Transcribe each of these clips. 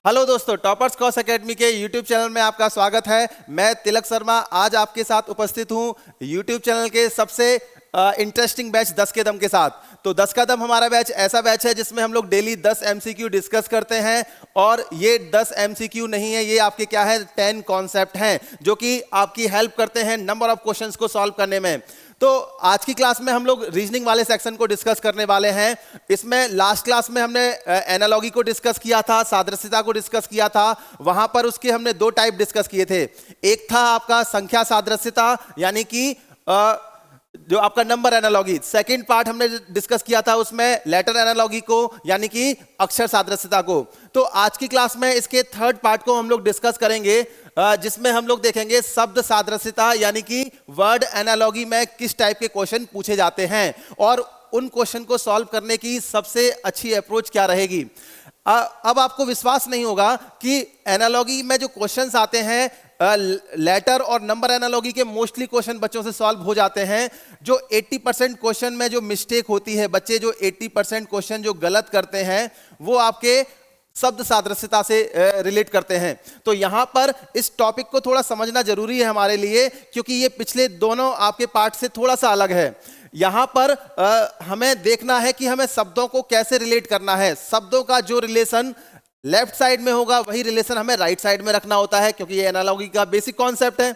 Hello दोस्तों, toppers cos academy के YouTube channel में आपका स्वागत है। मैं तिलक शर्मा आज आपके साथ उपस्थित हूं यूट्यूब चैनल के सबसे इंटरेस्टिंग बैच 10 के दम के साथ। तो 10 का दम हमारा बैच ऐसा बैच है जिसमें हम लोग डेली 10 एमसीक्यू डिस्कस करते हैं। और ये 10 एमसीक्यू नहीं है, ये आपके क्या है 10 कॉन्सेप्ट हैं जो कि आपकी हेल्प करते हैं नंबर ऑफ क्वेश्चंस को सॉल्व करने में। तो आज की क्लास में हम लोग रीजनिंग वाले सेक्शन को डिस्कस करने वाले हैं। इसमें लास्ट क्लास में हमने एनालॉगी को डिस्कस किया था, सादृश्यता को डिस्कस किया था। वहां पर उसके हमने दो टाइप डिस्कस किए थे। एक था आपका संख्या सादृश्यता यानी कि जो आपका नंबर एनालॉगी। सेकंड पार्ट हमने डिस्कस किया था उसमें लेटर एनालॉगी को यानी कि अक्षर सादृश्यता को। तो आज की क्लास में इसके थर्ड पार्ट को हम लोग डिस्कस करेंगे जिसमें हम लोग देखेंगे शब्द सादृश्यता यानी कि वर्ड एनालॉगी में किस टाइप के क्वेश्चन पूछे जाते हैं और उन क्वेश्चन को सॉल्व करने की सबसे अच्छी अप्रोच क्या रहेगी। अब आपको विश्वास नहीं होगा कि एनालॉगी में जो क्वेश्चंस आते हैं लेटर और नंबर एनालॉगी के मोस्टली क्वेश्चन बच्चों से सॉल्व हो जाते हैं। जो 80% क्वेश्चन में जो मिस्टेक होती है, बच्चे जो 80% क्वेश्चन जो गलत करते हैं वो आपके शब्द सादृश्यता से रिलेट करते हैं। तो यहां पर इस टॉपिक को थोड़ा समझना जरूरी है हमारे लिए, क्योंकि ये पिछले दोनों आपके पार्ट से थोड़ा सा अलग है। यहां पर हमें देखना है कि हमें शब्दों को कैसे रिलेट करना है। शब्दों का जो रिलेशन लेफ्ट साइड में होगा वही रिलेशन हमें राइट साइड में रखना होता है, क्योंकि ये एनालॉगी का बेसिक कॉन्सेप्ट है।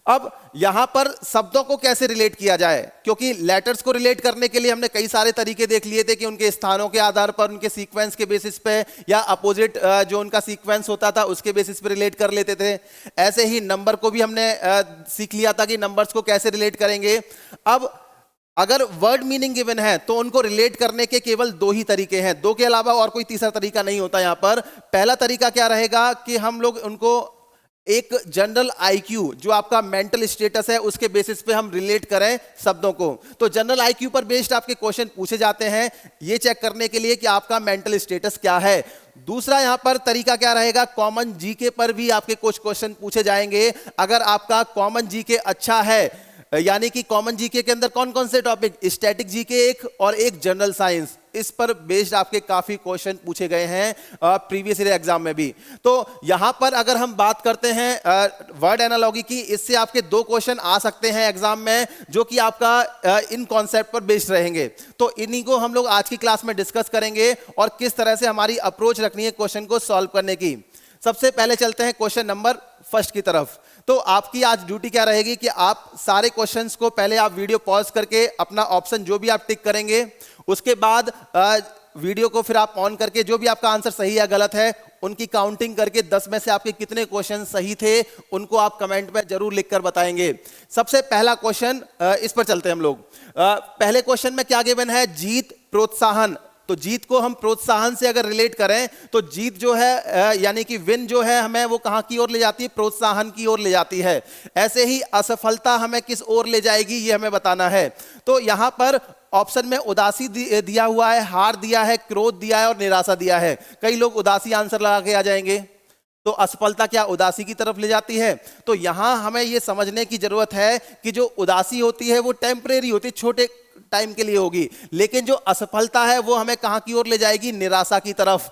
अब यहां पर शब्दों को कैसे रिलेट किया जाए, क्योंकि लेटर्स को रिलेट करने के लिए हमने कई सारे तरीके देख लिए थे कि उनके स्थानों के आधार पर, उनके सीक्वेंस के बेसिस पे या अपोजिट जो उनका सीक्वेंस होता था उसके बेसिस पे रिलेट कर लेते थे। ऐसे ही नंबर को भी हमने सीख लिया था कि नंबर्स को कैसे रिलेट करेंगे। अब अगर वर्ड मीनिंग गिवन है तो उनको रिलेट करने के केवल दो ही तरीके हैं, दो के अलावा और कोई तीसरा तरीका नहीं होता यहां पर। पहला तरीका क्या रहेगा कि हम लोग उनको एक जनरल आईक्यू जो आपका मेंटल स्टेटस है उसके बेसिस पे हम रिलेट करें शब्दों को। तो जनरल आईक्यू पर बेस्ड आपके क्वेश्चन पूछे जाते हैं ये चेक करने के लिए कि आपका मेंटल स्टेटस क्या है। दूसरा यहां पर तरीका क्या रहेगा, कॉमन जीके पर भी आपके कुछ क्वेश्चन पूछे जाएंगे। अगर आपका कॉमन जीके अच्छा है, यानी कि कॉमन जीके के अंदर कौन कौन से टॉपिक, स्टैटिक जीके एक और एक जनरल साइंस, इस पर बेस्ड आपके काफी क्वेश्चन पूछे गए हैं प्रीवियस ईयर एग्जाम में भी। तो यहां पर अगर हम बात करते हैं वर्ड एनालॉगी की, इससे आपके दो क्वेश्चन आ सकते हैं एग्जाम में जो कि आपका इन कॉन्सेप्ट पर बेस्ड रहेंगे। तो इन्हीं को हम लोग आज की क्लास में डिस्कस करेंगे और किस तरह से हमारी अप्रोच रखनी है क्वेश्चन को सॉल्व करने की। सबसे पहले चलते हैं क्वेश्चन नंबर फर्स्ट की तरफ। तो आपकी आज ड्यूटी क्या रहेगी कि आप सारे क्वेश्चंस को पहले आप वीडियो पॉज करके अपना ऑप्शन जो भी आप टिक करेंगे, उसके बाद वीडियो को फिर आप ऑन करके जो भी आपका आंसर सही या गलत है उनकी काउंटिंग करके 10 में से आपके कितने क्वेश्चन सही थे उनको आप कमेंट में जरूर लिखकर बताएंगे। सबसे पहला क्वेश्चन इस पर चलते हैं हम लोग। पहले क्वेश्चन में क्या गिवन है, जीत प्रोत्साहन। तो जीत को हम प्रोत्साहन से अगर रिलेट करें तो जीत जो है यानी कि विन जो है हमें वो कहां की ओर ले जाती है, प्रोत्साहन की ओर ले जाती है। ऐसे ही असफलता हमें किस ओर ले जाएगी ये हमें बताना है। तो यहां पर ऑप्शन में उदासी दिया हुआ है, हार दिया है, क्रोध दिया है और निराशा दिया है। कई लोग उदासी आंसर लगा के आ जाएंगे। तो असफलता क्या उदासी की तरफ ले जाती है? तो यहां हमें यह समझने की जरूरत है कि जो उदासी होती है वो टेम्परेरी होती है, छोटे टाइम के लिए होगी, लेकिन जो असफलता है वो हमें कहां की ओर ले जाएगी, निराशा की तरफ।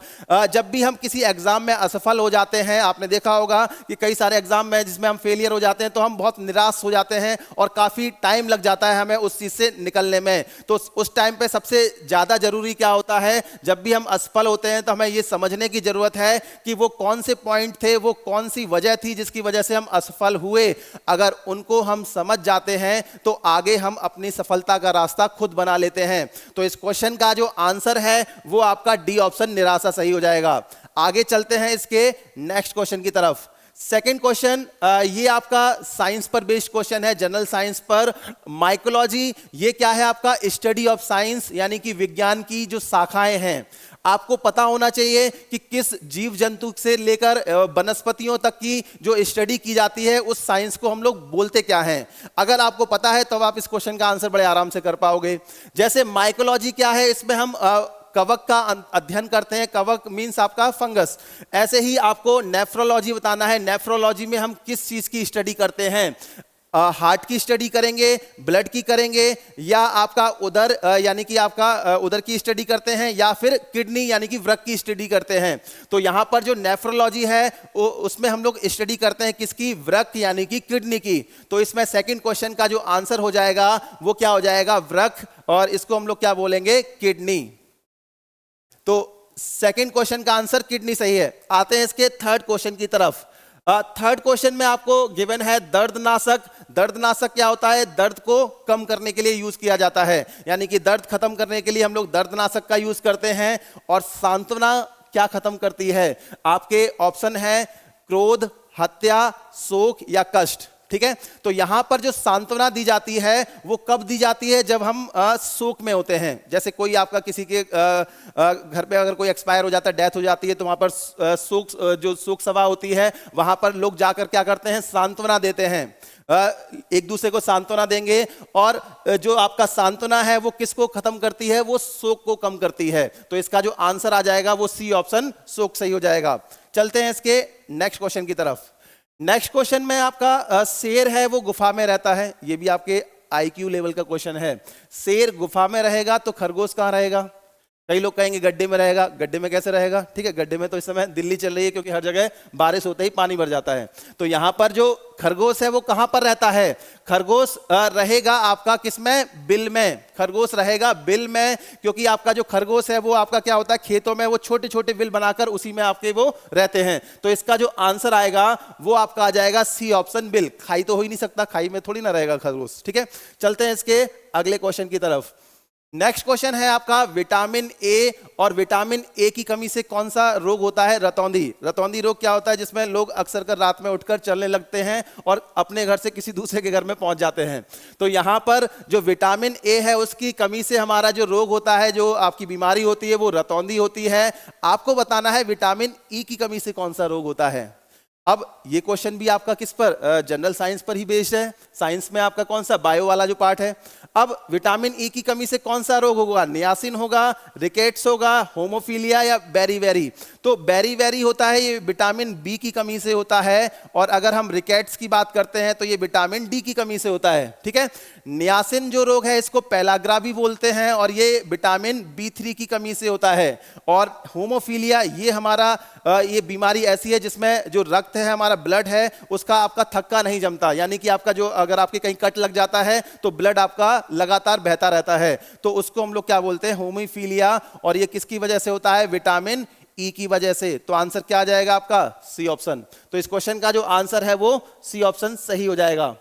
जब भी हम किसी एग्जाम में असफल हो जाते हैं, आपने देखा होगा कि कई सारे एग्जाम में जिसमें हम फेलियर हो जाते हैं तो हम बहुत निराश हो जाते हैं और काफी टाइम लग जाता है हमें उस चीज से निकलने में। तो उस टाइम पे सबसे ज्यादा जरूरी क्या होता है, जब भी हम असफल होते हैं तो हमें ये समझने की जरूरत है कि वो कौन से पॉइंट थे, वो कौन सी वजह थी जिसकी वजह से हम असफल हुए। अगर उनको हम समझ जाते हैं तो आगे हम अपनी सफलता का रास्ता खुद बना लेते हैं। तो इस क्वेश्चन का जो आंसर है वो आपका डी ऑप्शन निराशा सही हो जाएगा। आगे चलते हैं इसके नेक्स्ट क्वेश्चन की तरफ। सेकंड क्वेश्चन ये आपका साइंस पर बेस्ड क्वेश्चन है, जनरल साइंस पर। माइकोलॉजी ये क्या है, आपका स्टडी ऑफ साइंस यानी कि विज्ञान की जो शाखाएं हैं। आपको पता होना चाहिए कि किस जीव जंतु से लेकर वनस्पतियों तक की जो स्टडी की जाती है उस साइंस को हम लोग बोलते क्या हैं। अगर आपको पता है तो आप इस क्वेश्चन का आंसर बड़े आराम से कर पाओगे। जैसे माइकोलॉजी क्या है, इसमें हम कवक का अध्ययन करते हैं, कवक मीन्स आपका फंगस। ऐसे ही आपको नेफ्रोलॉजी बताना है, नेफ्रोलॉजी में हम किस चीज की स्टडी करते हैं। हार्ट की स्टडी करेंगे, ब्लड की करेंगे, या आपका उदर यानी कि आपका उदर की स्टडी करते हैं, या फिर किडनी यानी कि वृक्क की स्टडी करते हैं। तो यहां पर जो नेफ्रोलॉजी है उसमें हम लोग स्टडी करते हैं किसकी? वृक्क यानी कि किडनी की। तो इसमें सेकंड क्वेश्चन का जो आंसर हो जाएगा वो क्या हो जाएगा? वृक्क, और इसको हम लोग क्या बोलेंगे? किडनी। तो सेकंड क्वेश्चन का आंसर किडनी सही है। आते हैं इसके थर्ड क्वेश्चन की तरफ। थर्ड क्वेश्चन में आपको गिवन है दर्दनाशक। दर्दनाशक क्या होता है? दर्द को कम करने के लिए यूज किया जाता है, यानी कि दर्द खत्म करने के लिए हम लोग दर्दनाशक का यूज करते हैं। और सांत्वना क्या खत्म करती है? आपके ऑप्शन है क्रोध, हत्या, शोक या कष्ट। ठीक है, तो यहां पर जो सांत्वना दी जाती है वो कब दी जाती है? जब हम शोक में होते हैं। जैसे कोई आपका किसी के घर पे अगर कोई एक्सपायर हो जाता है, डेथ हो जाती है, तो वहां पर शोक जो शोक सभा होती है वहां पर लोग जाकर क्या करते हैं? सांत्वना देते हैं, एक दूसरे को सांत्वना देंगे। और जो आपका सांत्वना है वो किसको खत्म करती है? वो शोक को कम करती है। तो इसका जो आंसर आ जाएगा वो सी ऑप्शन, शोक सही हो जाएगा। चलते हैं इसके नेक्स्ट क्वेश्चन की तरफ। नेक्स्ट क्वेश्चन में आपका शेर है वो गुफा में रहता है। ये भी आपके आईक्यू लेवल का क्वेश्चन है। शेर गुफा में रहेगा तो खरगोश कहां रहेगा? कई लोग कहेंगे गड्ढे में रहेगा। गड्ढे में कैसे रहेगा? ठीक है, गड्ढे में तो इस समय दिल्ली चल रही है क्योंकि हर जगह बारिश होते ही पानी भर जाता है। तो यहां पर जो खरगोश है वो कहां पर रहता है? खरगोश रहेगा आपका किसमें? बिल में। खरगोश रहेगा बिल में, क्योंकि आपका जो खरगोश है वो आपका क्या होता है? खेतों में वो छोटे छोटे बिल बनाकर उसी में आपके वो रहते हैं। तो इसका जो आंसर आएगा वो आपका आ जाएगा सी ऑप्शन, बिल। खाई तो हो ही नहीं सकता, खाई में थोड़ी ना रहेगा खरगोश। ठीक है, चलते हैं इसके अगले क्वेश्चन की तरफ। नेक्स्ट क्वेश्चन है आपका विटामिन ए, और विटामिन ए की कमी से कौन सा रोग होता है? रतौंधी। रतौंधी रोग क्या होता है? जिसमें लोग अक्सर कर रात में उठकर चलने लगते हैं और अपने घर से किसी दूसरे के घर में पहुंच जाते हैं। तो यहां पर जो विटामिन ए है उसकी कमी से हमारा जो रोग होता है, जो आपकी बीमारी होती है, वो रतौंधी होती है। आपको बताना है विटामिन ई की कमी से कौन सा रोग होता है। अब ये क्वेश्चन भी आपका किस पर? जनरल साइंस पर ही बेस्ड है। साइंस में आपका कौन सा? बायो वाला जो पार्ट है। अब विटामिन ई की कमी से कौन सा रोग होगा? नियासिन होगा, रिकेट्स होगा, होमोफीलिया या बेरीवेरी? तो बेरीवेरी होता है ये विटामिन बी की कमी से होता है, और अगर हम रिकेट्स की बात करते हैं तो ये विटामिन डी की कमी से होता है। ठीक है, नियासिन जो रोग है इसको पेलाग्रा भी बोलते हैं, और ये विटामिन बी3 की कमी से होता है। और होमोफीलिया ये हमारा ये बीमारी ऐसी है जिसमें जो रक्त है, हमारा ब्लड है, उसका आपका थक्का नहीं जमता, यानी कि आपका जो अगर आपके कहीं कट लग जाता है तो ब्लड आपका लगातार बहता रहता है। तो उसको हम लोग क्या बोलते हैं? होमोफीलिया। और ये किसकी वजह से होता है? विटामिन ई की वजह से। तो आंसर क्या आ जाएगा आपका? C option. तो इस क्वेश्चन का जो आंसर है वो सी ऑप्शन सही हो जाएगा।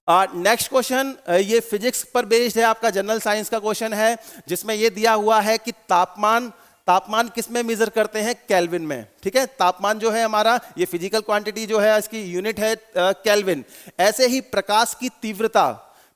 नेक्स्ट क्वेश्चन ये फिजिक्स पर बेस्ड है, आपका जनरल साइंस का क्वेश्चन है, जिसमें ये दिया हुआ है कि तापमान किस में मेजर करते हैं? केल्विन में। ठीक है, तापमान जो है हमारा ये फिजिकल क्वांटिटी जो है इसकी यूनिट है केल्विन। ऐसे ही प्रकाश की तीव्रता,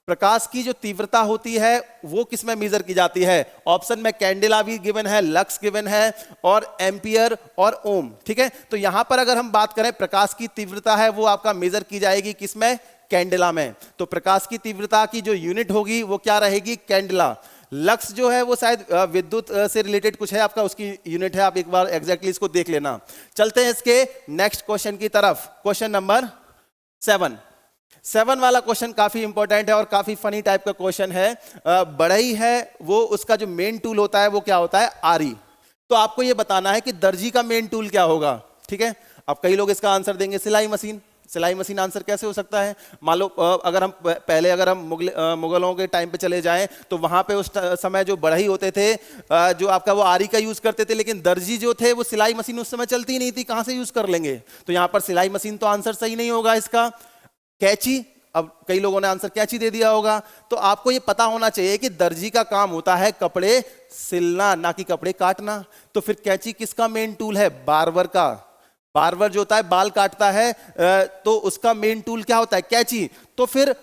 प्रकाश की जो तीव्रता होती है वो किस में मेजर की जाती है? ऑप्शन में कैंडेला भी गिवन है, लक्स गिवन है, और एम्पियर और ओम। ठीक है, तो यहां पर अगर हम बात करें प्रकाश की तीव्रता है वो आपका मेजर की जाएगी किसमें? कैंडेला में। तो प्रकाश की तीव्रता की जो यूनिट होगी वो क्या रहेगी? कैंडेला। लक्स जो है वो शायद विद्युत से रिलेटेड कुछ है आपका, उसकी यूनिट है, आप एक बार एग्जैक्टली इसको देख लेना। चलते हैं इसके नेक्स्ट क्वेश्चन की तरफ। क्वेश्चन नंबर 7 वाला क्वेश्चन काफी इंपॉर्टेंट है और काफी फनी टाइप का क्वेश्चन है। बढ़ई है वो उसका जो मेन टूल होता है वो क्या होता है? आरी। तो आपको ये बताना है कि दर्जी का मेन टूल क्या होगा। ठीक है, अब कई लोग इसका आंसर देंगे सिलाई मशीन। सिलाई मशीन आंसर कैसे हो सकता है? मान लो अगर हम मुगलों के टाइम पे चले जाएं तो वहां पे उस समय जो बढ़ई होते थे जो आपका वो आरी का यूज करते थे, लेकिन दर्जी जो थे वो सिलाई मशीन उस समय चलती नहीं थी, कहां से यूज कर लेंगे? तो यहां पर सिलाई मशीन तो आंसर सही नहीं होगा इसका। कैंची, अब कई लोगों ने आंसर कैंची दे दिया होगा। तो आपको ये पता होना चाहिए कि दर्जी का काम होता है कपड़े सिलना, ना कि कपड़े काटना। तो फिर कैंची किसका मेन टूल है? बार्बर का। बार्बर जो होता है बाल काटता है, तो उसका मेन टूल क्या होता है? कैंची। तो फिर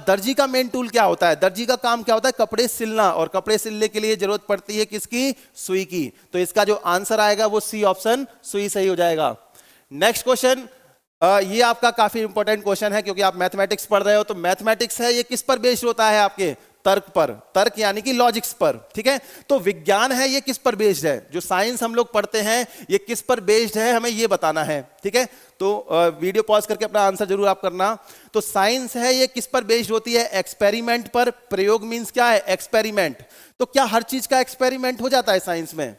दर्जी का मेन टूल क्या होता है? दर्जी का काम क्या होता है? कपड़े सिलना, और कपड़े सिलने के लिए जरूरत पड़ती है किसकी? सुई की। तो इसका जो आंसर आएगा वो सी ऑप्शन, सुई सही हो जाएगा। नेक्स्ट क्वेश्चन, ये आपका काफी इंपॉर्टेंट क्वेश्चन है क्योंकि आप मैथमेटिक्स पढ़ रहे हो। तो मैथमेटिक्स है ये किस पर बेस्ड होता है? आपके तर्क पर, तर्क यानी कि लॉजिक्स पर, ठीक है। तो विज्ञान है ये किस पर बेस्ड है, जो साइंस हम लोग पढ़ते हैं ये किस पर बेस्ड है, हमें ये बताना है, ठीक है। तो वीडियो पॉज करके अपना आंसर जरूर आप करना। तो साइंस है ये किस पर बेस्ड होती है, एक्सपेरिमेंट पर। प्रयोग मींस क्या है, एक्सपेरिमेंट। तो क्या हर चीज का एक्सपेरिमेंट हो जाता है साइंस में?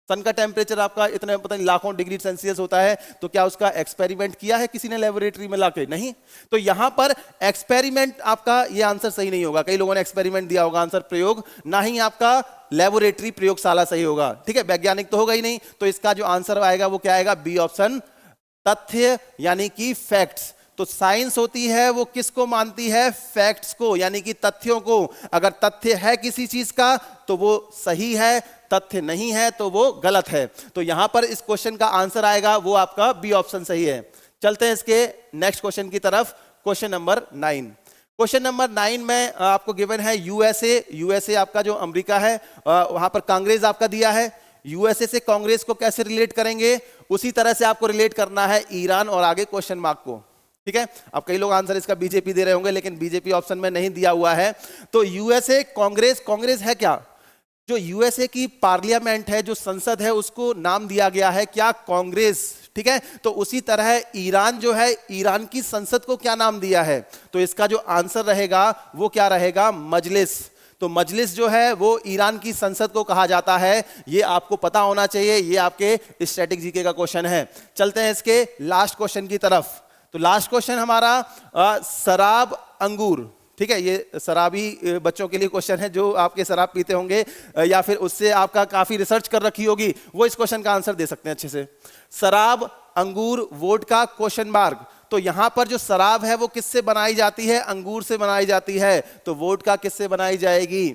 सन का टेम्परेचर आपका इतने पता नहीं लाखों डिग्री सेल्सियस होता है, तो क्या उसका एक्सपेरिमेंट किया है किसी ने लेबोरेटरी में लाके? नहीं। तो यहां पर एक्सपेरिमेंट आपका ये आंसर सही नहीं होगा। कई लोगों ने एक्सपेरिमेंट दिया होगा, आंसर प्रयोग, ना ही आपका लेबोरेटरी प्रयोगशाला सही होगा, ठीक है। वैज्ञानिक तो होगा ही नहीं। तो इसका जो आंसर आएगा वो क्या आएगा, बी ऑप्शन, तथ्य यानी कि फैक्ट्स। तो साइंस होती है वो किसको मानती है, फैक्ट्स को, यानी कि तथ्यों को। अगर तथ्य है किसी चीज का तो वो सही है, तथ्य नहीं है तो वो गलत है। तो यहां पर इस क्वेश्चन का आंसर आएगा वो आपका बी ऑप्शन सही है। चलते हैं इसके नेक्स्ट क्वेश्चन की तरफ। Question number 9। क्वेश्चन नंबर 9 में आपको गिवन है यूएसए। यूएसए आपका जो अमेरिका है, वहां पर कांग्रेस आपका दिया है। यूएसए से कांग्रेस को कैसे रिलेट करेंगे, उसी तरह से आपको रिलेट करना है ईरान और आगे क्वेश्चन मार्क को, ठीक है। अब कई लोग आंसर इसका बीजेपी दे रहे होंगे, लेकिन बीजेपी ऑप्शन में नहीं दिया हुआ है। तो यूएसए कांग्रेस, कांग्रेस है क्या, जो यूएसए की पार्लियामेंट है, जो संसद है, उसको नाम दिया गया है क्या, कांग्रेस, ठीक है। तो उसी तरह ईरान जो है, ईरान की संसद को क्या नाम दिया है, तो इसका जो आंसर रहेगा वो क्या रहेगा, मजलिस। तो मजलिस जो है वो ईरान की संसद को कहा जाता है। ये आपको पता होना चाहिए, ये आपके स्टैटिक जीके का क्वेश्चन है। चलते हैं इसके लास्ट क्वेश्चन की तरफ। तो लास्ट क्वेश्चन हमारा शराब अंगूर, ठीक है। ये शराबी बच्चों के लिए क्वेश्चन है जो आपके शराब पीते होंगे या फिर उससे आपका काफी रिसर्च कर रखी होगी, वो इस क्वेश्चन का आंसर दे सकते हैं अच्छे से। शराब अंगूर वोडका क्वेश्चन मार्क। तो यहां पर जो शराब है वो किससे बनाई जाती है, अंगूर से बनाई जाती है। तो वोडका किससे बनाई जाएगी,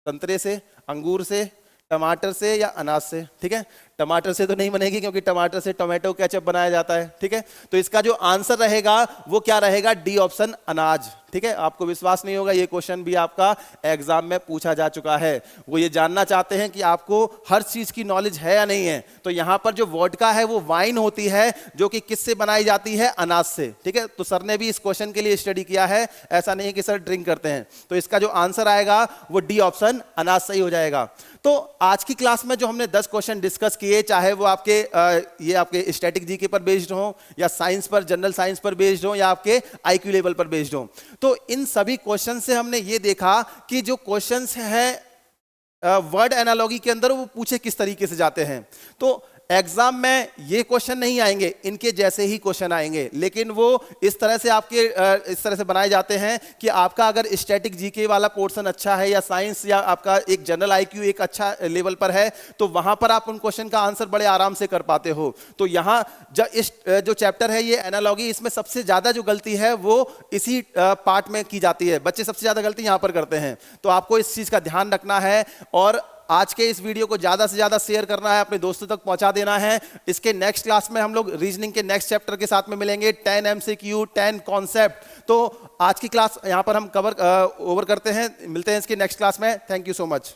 संतरे से, अंगूर से, टमाटर से या अनाज से, ठीक है। टमाटर से तो नहीं बनेगी क्योंकि टमाटर से टोमेटो केचप बनाया जाता है, ठीक है। तो इसका जो आंसर रहेगा वो क्या रहेगा, डी ऑप्शन, अनाज, ठीक है। आपको विश्वास नहीं होगा, ये क्वेश्चन भी आपका एग्जाम में पूछा जा चुका है। वो ये जानना चाहते हैं कि आपको हर चीज की नॉलेज है या नहीं है। तो यहां पर जो वोडका है वो वाइन होती है जो कि किससे बनाई जाती है, अनाज से, ठीक है। तो सर ने भी इस क्वेश्चन के लिए स्टडी किया है, ऐसा नहीं कि सर ड्रिंक करते हैं। तो इसका जो आंसर आएगा वो डी ऑप्शन, अनाज सही हो जाएगा। तो आज की क्लास में जो हमने 10 क्वेश्चन डिस्कस किए, चाहे वो आपके ये आपके स्टैटिक जीके पर बेस्ड हो या साइंस पर, जनरल साइंस पर बेस्ड हो या आपके आईक्यू लेवल पर बेस्ड हो, तो इन सभी क्वेश्चन से हमने ये देखा कि जो क्वेश्चंस हैं वर्ड एनालॉजी के अंदर वो पूछे किस तरीके से जाते हैं। तो एग्जाम में ये क्वेश्चन नहीं आएंगे, इनके जैसे ही क्वेश्चन आएंगे, लेकिन वो इस तरह से आपके इस तरह से बनाए जाते हैं कि आपका अगर स्टैटिक जीके वाला पोर्शन अच्छा है या साइंस या आपका एक जनरल आईक्यू एक अच्छा लेवल पर है, तो वहां पर आप उन क्वेश्चन का आंसर बड़े आराम से कर पाते हो। तो यहाँ इस जो चैप्टर है ये एनालॉजी, इसमें सबसे ज्यादा जो गलती है वो इसी पार्ट में की जाती है। बच्चे सबसे ज्यादा गलती यहाँ पर करते हैं। तो आपको इस चीज का ध्यान रखना है और आज के इस वीडियो को ज्यादा से ज्यादा शेयर करना है, अपने दोस्तों तक पहुंचा देना है। इसके नेक्स्ट क्लास में हम लोग रीजनिंग के नेक्स्ट चैप्टर के साथ में मिलेंगे, 10 MCQ 10 कॉन्सेप्ट। तो आज की क्लास यहां पर हम ओवर करते हैं, मिलते हैं इसके नेक्स्ट क्लास में। Thank you so much.